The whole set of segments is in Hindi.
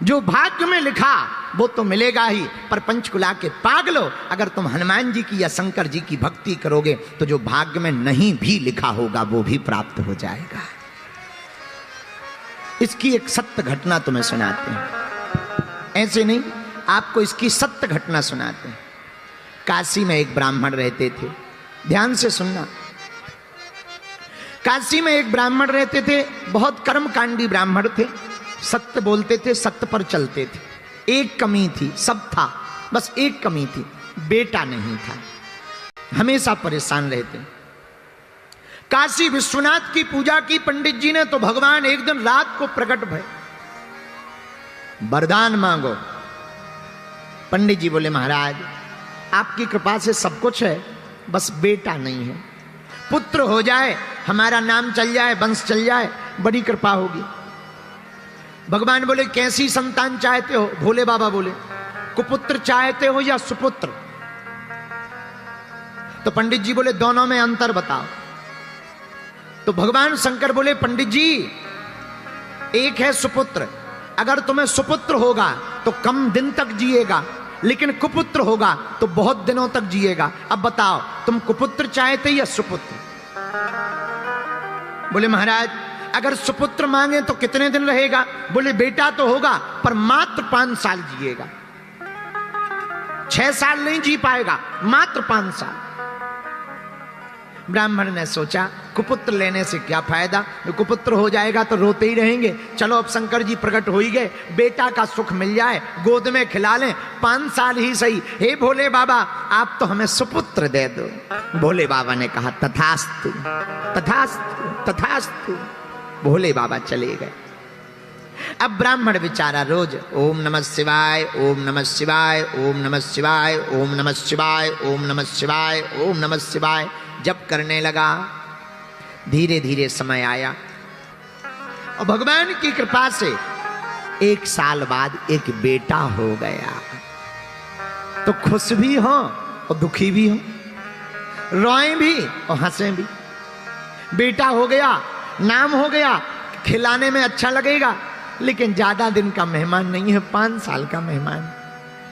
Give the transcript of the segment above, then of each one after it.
जो भाग्य में लिखा वो तो मिलेगा ही, पर पंचकुला के पागलो, अगर तुम हनुमान जी की या शंकर जी की भक्ति करोगे तो जो भाग्य में नहीं भी लिखा होगा वो भी प्राप्त हो जाएगा। इसकी एक सत्य घटना तुम्हें सुनाते हैं, ऐसे नहीं, आपको इसकी सत्य घटना सुनाते हैं। काशी में एक ब्राह्मण रहते थे, ध्यान से सुनना। काशी में एक ब्राह्मण रहते थे, बहुत कर्मकांडी ब्राह्मण थे, सत्य बोलते थे, सत्य पर चलते थे। एक कमी थी, सब था, बस एक कमी थी, बेटा नहीं था, हमेशा परेशान रहते। काशी विश्वनाथ की पूजा की पंडित जी ने, तो भगवान एक दिन रात को प्रकट भय, वरदान मांगो। पंडित जी बोले महाराज आपकी कृपा से सब कुछ है, बस बेटा नहीं है, पुत्र हो जाए, हमारा नाम चल जाए, वंश चल जाए, बड़ी कृपा होगी। भगवान बोले कैसी संतान चाहते हो? भोले बाबा बोले कुपुत्र चाहते हो या सुपुत्र? तो पंडित जी बोले दोनों में अंतर बताओ। तो भगवान शंकर बोले पंडित जी एक है सुपुत्र, अगर तुम्हें सुपुत्र होगा तो कम दिन तक जिएगा, लेकिन कुपुत्र होगा तो बहुत दिनों तक जिएगा। अब बताओ तुम कुपुत्र चाहते या सुपुत्र? बोले महाराज अगर सुपुत्र मांगे तो कितने दिन रहेगा? बोले बेटा तो होगा पर मात्र 5 साल जिएगा, 6 साल नहीं जी पाएगा, मात्र 5 साल। ब्राह्मण ने सोचा कुपुत्र लेने से क्या फायदा, कुपुत्र हो जाएगा तो रोते ही रहेंगे, चलो अब शंकर जी प्रकट हो ही गए, बेटा का सुख मिल जाए, गोद में खिला लें, 5 साल ही सही। हे भोले बाबा आप तो हमें सुपुत्र दे दो। भोले बाबा ने कहा तथास्तु तथास्तु तथास्तु। भोले बाबा चले गए। अब ब्राह्मण बेचारा रोज ओम नमः शिवाय, ओम नमः शिवाय, ओम नमः शिवाय, ओम नमः शिवाय, ओम नमः शिवाय, ओम नमः शिवाय जप करने लगा। धीरे धीरे समय आया और भगवान की कृपा से 1 साल बाद एक बेटा हो गया। तो खुश भी हो और दुखी भी हो, रोए भी और हंसे भी। बेटा हो गया, नाम हो गया, खिलाने में अच्छा लगेगा, लेकिन ज्यादा दिन का मेहमान नहीं है, 5 साल का मेहमान।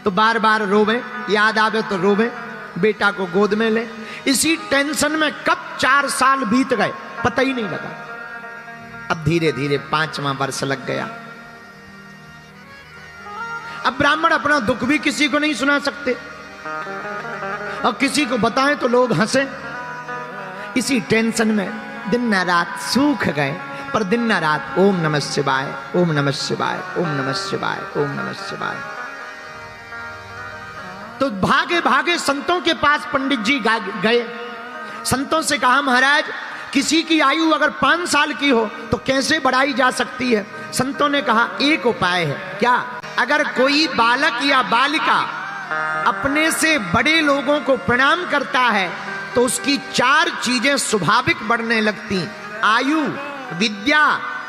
तो बार बार रोवे, याद आवे तो रोवे, बेटा को गोद में ले। इसी टेंशन में कब 4 साल बीत गए पता ही नहीं लगा। अब धीरे धीरे 5वां वर्ष लग गया। अब ब्राह्मण अपना दुख भी किसी को नहीं सुना सकते और किसी को बताएं तो लोग हंसे। इसी टेंशन में दिन न रात सूख गए, पर दिन न रात ओम नमः शिवाय, ओम नमः शिवाय, ओम नमः शिवाय, ओम नमः शिवाय। तो भागे भागे संतों के पास पंडित जी गए। संतों से कहा महाराज किसी की आयु अगर 5 साल की हो तो कैसे बढ़ाई जा सकती है? संतों ने कहा एक उपाय है। क्या? अगर कोई बालक या बालिका अपने से बड़े लोगों को प्रणाम करता है तो उसकी 4 चीजें स्वाभाविक बढ़ने लगती, आयु, विद्या,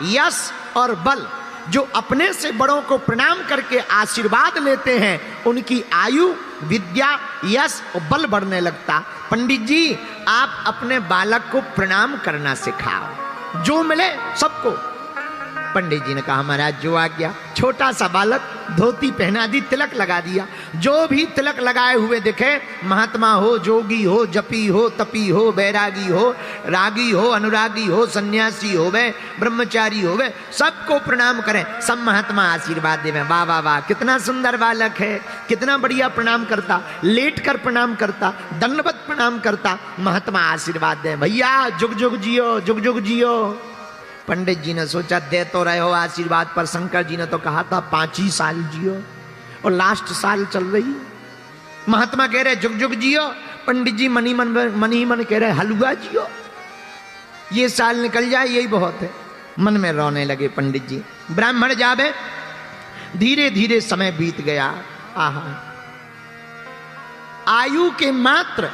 यश और बल। जो अपने से बड़ों को प्रणाम करके आशीर्वाद लेते हैं उनकी आयु, विद्या, यश और बल बढ़ने लगता। पंडित जी आप अपने बालक को प्रणाम करना सिखाओ, जो मिले सबको। पंडित जी ने कहा महाराज जो आ गया। छोटा सा बालक, धोती पहना दी, तिलक लगा दिया। जो भी तिलक लगाए हुए दिखे, महात्मा हो, जोगी हो, जपी हो, तपी हो, बैरागी हो, रागी हो, अनुरागी हो, सन्यासी हो वे, ब्रह्मचारी हो वे, सबको प्रणाम करें। सब महात्मा आशीर्वाद देवे, वाह वाह वाह कितना सुंदर बालक है, कितना बढ़िया प्रणाम करता, लेट कर प्रणाम करता, दंडवत प्रणाम करता। महात्मा आशीर्वाद दे, भैया जुग जुग जियो, जुग जुग जियो। पंडित जी ने सोचा दे तो रहे हो आशीर्वाद, पर शंकर जी ने तो कहा था 5 ही साल जियो और लास्ट साल चल रही। महात्मा कह रहे जुग जुग जियो, पंडित जी मन ही मन कह रहे हलवा जियो, ये साल निकल जाए यही बहुत है। मन में रोने लगे पंडित जी। ब्राह्मण जावे, धीरे धीरे समय बीत गया। आहा, आयु के मात्र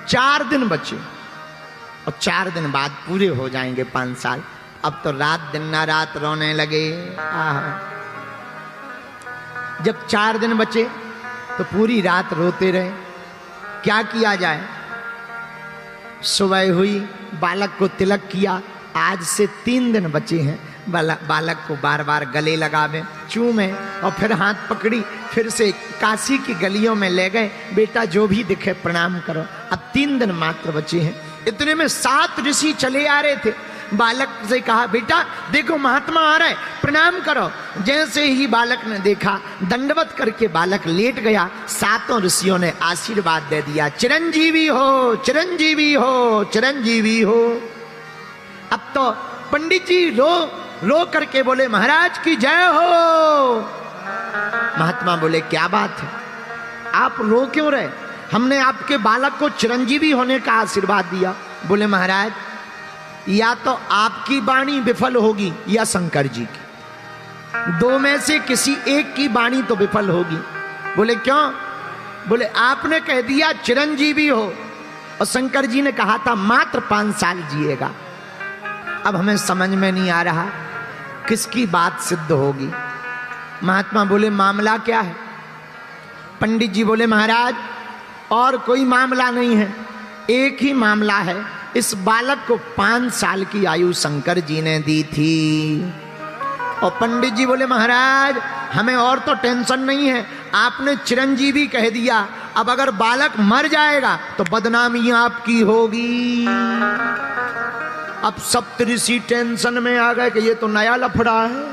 4 दिन बचे और 4 दिन बाद पूरे हो जाएंगे 5 साल। अब तो रात दिन ना रात रोने लगे। जब 4 दिन बचे तो पूरी रात रोते रहे। क्या किया जाए? सुबह हुई, बालक को तिलक किया। आज से 3 दिन बचे हैं, बालक को बार बार गले लगावे, चूमे और फिर हाथ पकड़ी, फिर से काशी की गलियों में ले गए। बेटा जो भी दिखे प्रणाम करो। अब 3 दिन मात्र बचे हैं। इतने में 7 ऋषि चले आ रहे थे। बालक से कहा बेटा देखो महात्मा आ रहा है, प्रणाम करो। जैसे ही बालक ने देखा, दंडवत करके बालक लेट गया। 7 ऋषियों ने आशीर्वाद दे दिया, चिरंजीवी हो, चिरंजीवी हो, चिरंजीवी हो। अब तो पंडित जी रो करके बोले महाराज की जय हो। महात्मा बोले क्या बात है, आप रो क्यों रहे? हमने आपके बालक को चिरंजीवी होने का आशीर्वाद दिया। बोले महाराज या तो आपकी वाणी विफल होगी या शंकर जी की, 2 में से किसी एक की वाणी तो विफल होगी। बोले क्यों? बोले आपने कह दिया चिरंजीवी हो और शंकर जी ने कहा था मात्र 5 साल जिएगा। अब हमें समझ में नहीं आ रहा किसकी बात सिद्ध होगी। महात्मा बोले मामला क्या है? पंडित जी बोले महाराज और कोई मामला नहीं है, एक ही मामला है। इस बालक को 5 साल की आयु शंकर जी ने दी थी। और पंडित जी बोले महाराज हमें और तो टेंशन नहीं है, आपने चिरंजीवी कह दिया, अब अगर बालक मर जाएगा तो बदनामी आपकी होगी। अब सप्तऋषि टेंशन में आ गए कि ये तो नया लफड़ा है।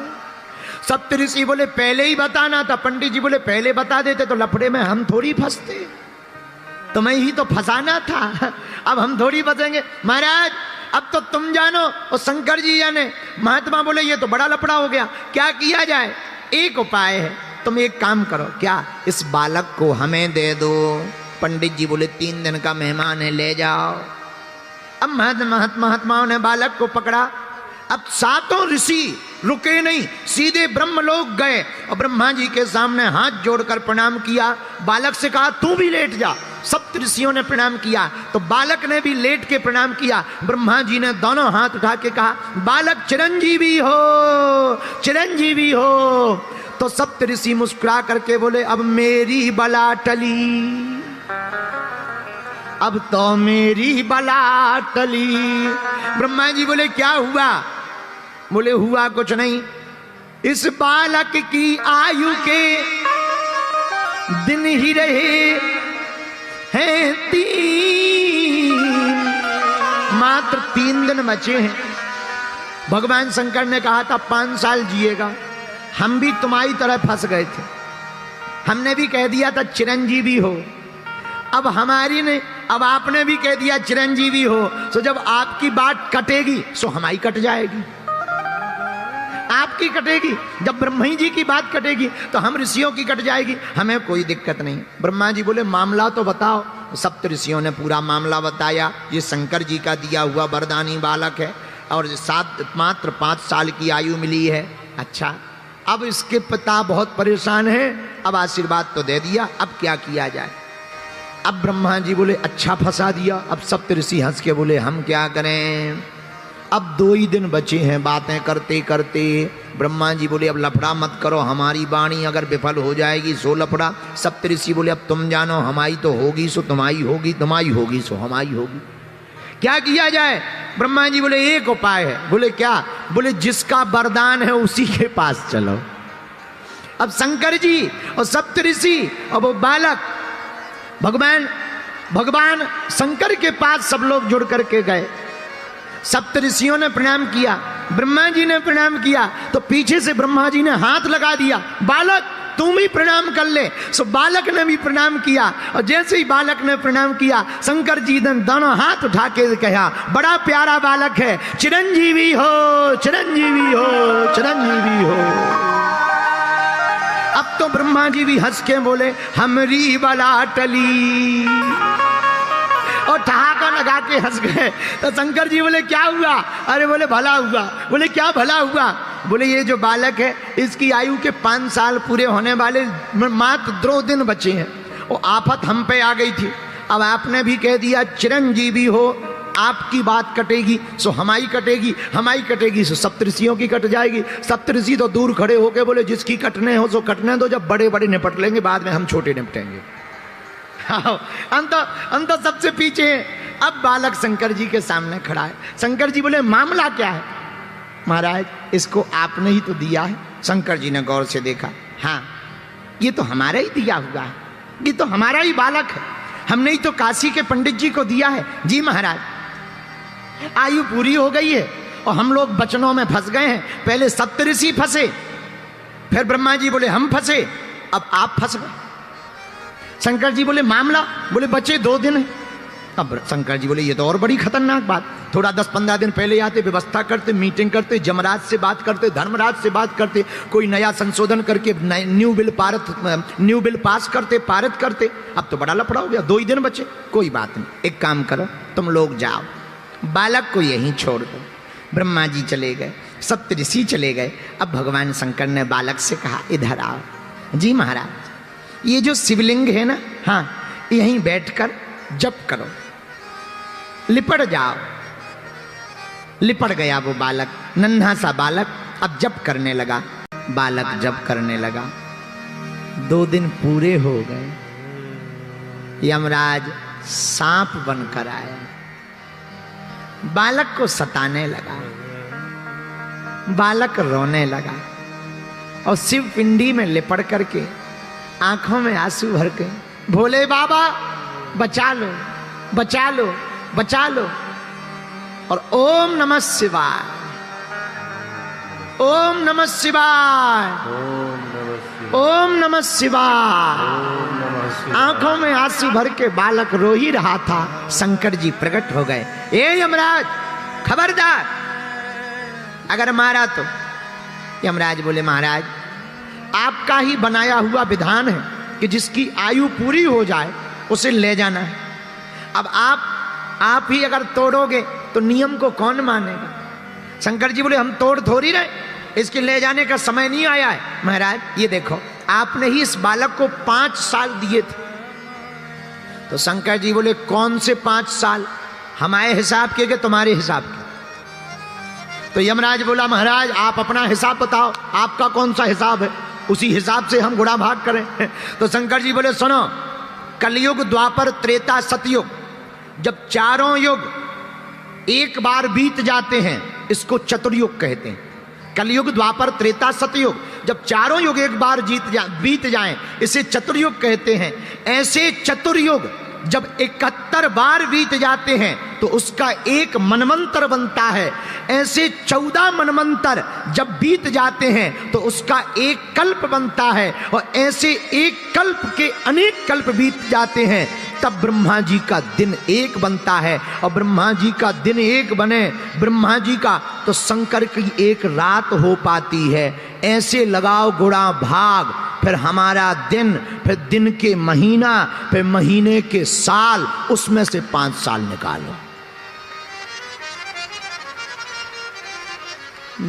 सप्तऋषि बोले पहले ही बताना था। पंडित जी बोले पहले बता देते तो लफड़े में हम थोड़ी फंसते, तुम्हें ही तो फंसाना था, अब हम थोड़ी फंसेंगे। महाराज अब तो तुम जानो और शंकर जी जाने। महात्मा बोले ये तो बड़ा लफड़ा हो गया, क्या किया जाए? एक उपाय है, तुम एक काम करो। क्या? इस बालक को हमें दे दो। पंडित जी बोले 3 दिन का मेहमान है, ले जाओ। अब महात्माओं ने बालक को पकड़ा। अब 7 ऋषि रुके नहीं, सीधे ब्रह्मलोक गए और ब्रह्मा जी के सामने हाथ जोड़कर प्रणाम किया। बालक से कहा तू भी लेट जा। सप्त ऋषियों ने प्रणाम किया तो बालक ने भी लेट के प्रणाम किया। ब्रह्मा जी ने दोनों हाथ उठा के कहा बालक चिरंजीवी हो, चिरंजीवी हो। तो सप्त ऋषि मुस्कुरा करके बोले अब मेरी बला टली, अब तो मेरी बला टली। ब्रह्मा जी बोले क्या हुआ? बोले हुआ कुछ नहीं, इस बालक की आयु के दिन ही रहे हैं 3, मात्र 3 दिन बचे हैं। भगवान शंकर ने कहा था 5 साल जिएगा। हम भी तुम्हारी तरह फंस गए थे, हमने भी कह दिया था चिरंजीवी हो। अब हमारी ने, अब आपने भी कह दिया चिरंजीवी हो, तो जब आपकी बात कटेगी सो हमारी कट जाएगी। आपकी कटेगी, जब ब्रह्मा जी की बात कटेगी तो हम ऋषियों की कट जाएगी, हमें कोई दिक्कत नहीं। ब्रह्मा जी बोले मामला तो बताओ। सप्त ऋषियों ने पूरा मामला बताया। ये शंकर जी का दिया हुआ वरदानी बालक है और मात्र 5 साल की आयु मिली है। अच्छा, अब इसके पिता बहुत परेशान हैं, अब आशीर्वाद तो दे दिया, अब क्या किया जाए? अब ब्रह्मा जी बोले अच्छा फंसा दिया। अब सप्त ऋषि हंस के बोले हम क्या करें, अब 2 ही दिन बचे हैं बातें करते करते। ब्रह्मा जी बोले अब लफड़ा मत करो, हमारी वाणी अगर विफल हो जाएगी सो लफड़ा। सप्त ऋषि बोले अब तुम जानो, हमारी तो होगी सो तुम्हारी होगी, तुम्हारी होगी सो हमारी होगी, क्या किया जाए? ब्रह्मा जी बोले एक उपाय है। बोले क्या? बोले जिसका वरदान है उसी के पास चलो। अब शंकर जी और सप्त ऋषि और वो बालक भगवान शंकर के पास सब लोग जुड़ करके गए। सप्त ऋषियों ने प्रणाम किया, ब्रह्मा जी ने प्रणाम किया, तो पीछे से ब्रह्मा जी ने हाथ लगा दिया, बालक तुम भी प्रणाम कर ले। सो बालक ने भी प्रणाम किया और जैसे ही बालक ने प्रणाम किया शंकर जी ने दोनों हाथ उठा के कहा बड़ा प्यारा बालक है, चिरंजीवी हो, चिरंजीवी हो, चिरंजीवी हो। अब तो ब्रह्मा जी भी हंस के बोले हमरी बला टली और ठहाका लगा के हंस गए। तो शंकर जी बोले क्या हुआ? अरे बोले भला हुआ। बोले क्या भला हुआ? बोले ये जो बालक है इसकी आयु के 5 साल पूरे होने वाले मात्र 2 दिन बचे हैं, वो आफत हम पे आ गई थी। अब आपने भी कह दिया चिरंजीवी हो, आपकी बात कटेगी सो हमारी कटेगी, हमारी कटेगी सो सप्तऋषियों की कट जाएगी। सप्तऋषि तो दूर खड़े होके बोले जिसकी कटने हो सो कटने दो, जब बड़े बड़े निपट लेंगे बाद में हम छोटे निपटेंगे। अंत सबसे पीछे है। अब बालक शंकर जी के सामने खड़ा है। शंकर जी बोले मामला क्या है? महाराज इसको आपने ही तो दिया है। शंकर जी ने गौर से देखा, हाँ ये तो हमारा ही दिया हुआ है, ये तो हमारा ही बालक है, हमने ही तो काशी के पंडित जी को दिया है। जी महाराज, आयु पूरी हो गई है और हम लोग बचनों में फंस गए हैं। पहले सप्तऋषि फंसे, फिर ब्रह्मा जी बोले हम फंसे, अब आप फंस गए। शंकर जी बोले मामला, बोले बचे 2 दिन है। अब शंकर जी बोले ये तो और बड़ी खतरनाक बात, थोड़ा 10-15 दिन पहले आते, व्यवस्था करते, मीटिंग करते, जमराज से बात करते, धर्मराज से बात करते, कोई नया संशोधन करके न्यू बिल पास करते, पारित करते। अब तो बड़ा लफड़ा हो गया, 2 ही दिन बचे। कोई बात नहीं, एक काम करो, तुम लोग जाओ, बालक को यहीं छोड़ दो। ब्रह्मा जी चले गए, सप्तऋषि चले गए। अब भगवान शंकर ने बालक से कहा इधर आओ। जी महाराज, ये जो शिवलिंग है ना, हाँ यहीं बैठकर जप करो, लिपट जाओ। लिपट गया वो बालक, नन्हा सा बालक, अब जप करने लगा। बालक जप करने लगा, 2 दिन पूरे हो गए। यमराज सांप बनकर आया, बालक को सताने लगा। बालक रोने लगा और शिव पिंडी में लिपट करके आंखों में आंसू भर के, भोले बाबा बचा लो, बचा लो, बचा लो। और ओम नमः शिवाय, ओम नमः शिवाय, ओम नमः शिवाय। आंखों में आंसू भर के बालक रो ही रहा था। शंकर जी प्रकट हो गए, ए यमराज खबरदार, अगर मारा तो। यमराज बोले महाराज आपका ही बनाया हुआ विधान है कि जिसकी आयु पूरी हो जाए उसे ले जाना है। अब आप ही अगर तोड़ोगे तो नियम को कौन मानेगा? शंकर जी बोले हम तोड़ थोड़ी रहे, इसके ले जाने का समय नहीं आया है। महाराज ये देखो, आपने ही इस बालक को 5 साल दिए थे। तो शंकर जी बोले कौन से 5 साल? हमारे हिसाब के कि तुम्हारे हिसाब के? तो यमराज बोला महाराज आप अपना हिसाब बताओ, आपका कौन सा हिसाब है, उसी हिसाब से हम गुणा भाग करें। तो शंकर जी बोले सुनो, कलयुग, द्वापर, त्रेता, सतयुग, जब चारों युग एक बार बीत जाते हैं इसको चतुर्युग कहते हैं। कलयुग, द्वापर, त्रेता, सतयुग, जब चारों युग एक बार बीत जाएं इसे चतुर्युग कहते हैं। ऐसे चतुर्युग जब 71 बार बीत जाते हैं तो उसका एक मनवंतर बनता है। ऐसे 14 मनवंतर जब बीत जाते हैं तो उसका एक कल्प बनता है। और ऐसे एक कल्प के अनेक कल्प बीत जाते हैं तब ब्रह्मा जी का दिन एक बनता है। और ब्रह्मा जी का दिन एक बने ब्रह्मा जी का, तो शंकर की एक रात हो पाती है। ऐसे लगाओ गुणा भाग, फिर हमारा दिन, फिर दिन के महीना, फिर महीने के साल, उसमें से 5 साल निकालो।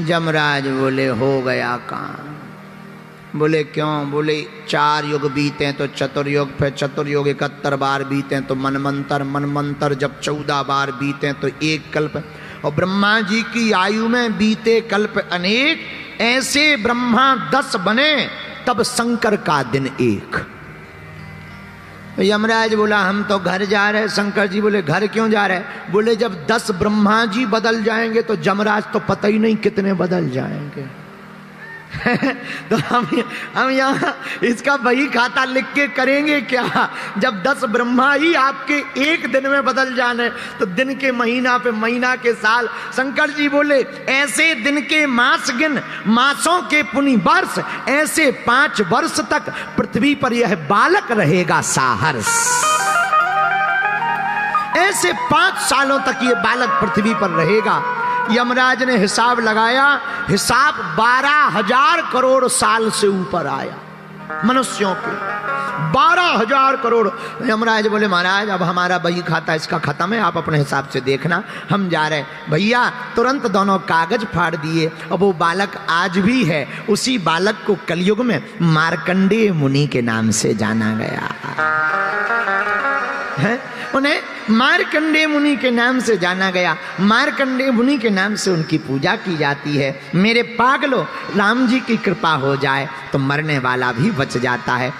जमराज बोले हो गया काम। बोले क्यों? बोले 4 युग बीते तो चतुर्युग, फिर चतुर्युग 71 बार बीते तो मनमंतर, मनमंतर जब 14 बार बीते तो एक कल्प। और ब्रह्मा जी की आयु में बीते कल्प अनेक, ऐसे ब्रह्मा 10 बने तब शंकर का दिन 1। यमराज बोला हम तो घर जा रहे। शंकर जी बोले घर क्यों जा रहे? बोले जब 10 ब्रह्मा जी बदल जाएंगे तो जमराज तो पता ही नहीं कितने बदल जाएंगे। तो हम यहाँ इसका वही खाता लिख के करेंगे क्या? जब 10 ब्रह्मा ही आपके एक दिन में बदल जाने तो दिन के महीना पे महीना के साल। शंकर जी बोले ऐसे दिन के मास गिन, मासों के पुनि वर्ष, ऐसे 5 वर्ष तक पृथ्वी पर यह बालक रहेगा साहर्ष। ऐसे 5 सालों तक ये बालक पृथ्वी पर रहेगा। यमराज ने हिसाब लगाया, हिसाब 12,000 करोड़ साल से ऊपर आया मनुष्यों के, 12,000 करोड़। यमराज बोले महाराज अब हमारा बही खाता इसका खत्म है, आप अपने हिसाब से देखना, हम जा रहे। भैया तुरंत दोनों कागज फाड़ दिए। अब वो बालक आज भी है। उसी बालक को कलयुग में मार्कंडेय मुनि के नाम से जाना गया है। उन्हें मार्कंडेय मुनि के नाम से जाना गया। मार्कंडेय मुनि के नाम से उनकी पूजा की जाती है। मेरे पागलों, राम जी की कृपा हो जाए तो मरने वाला भी बच जाता है।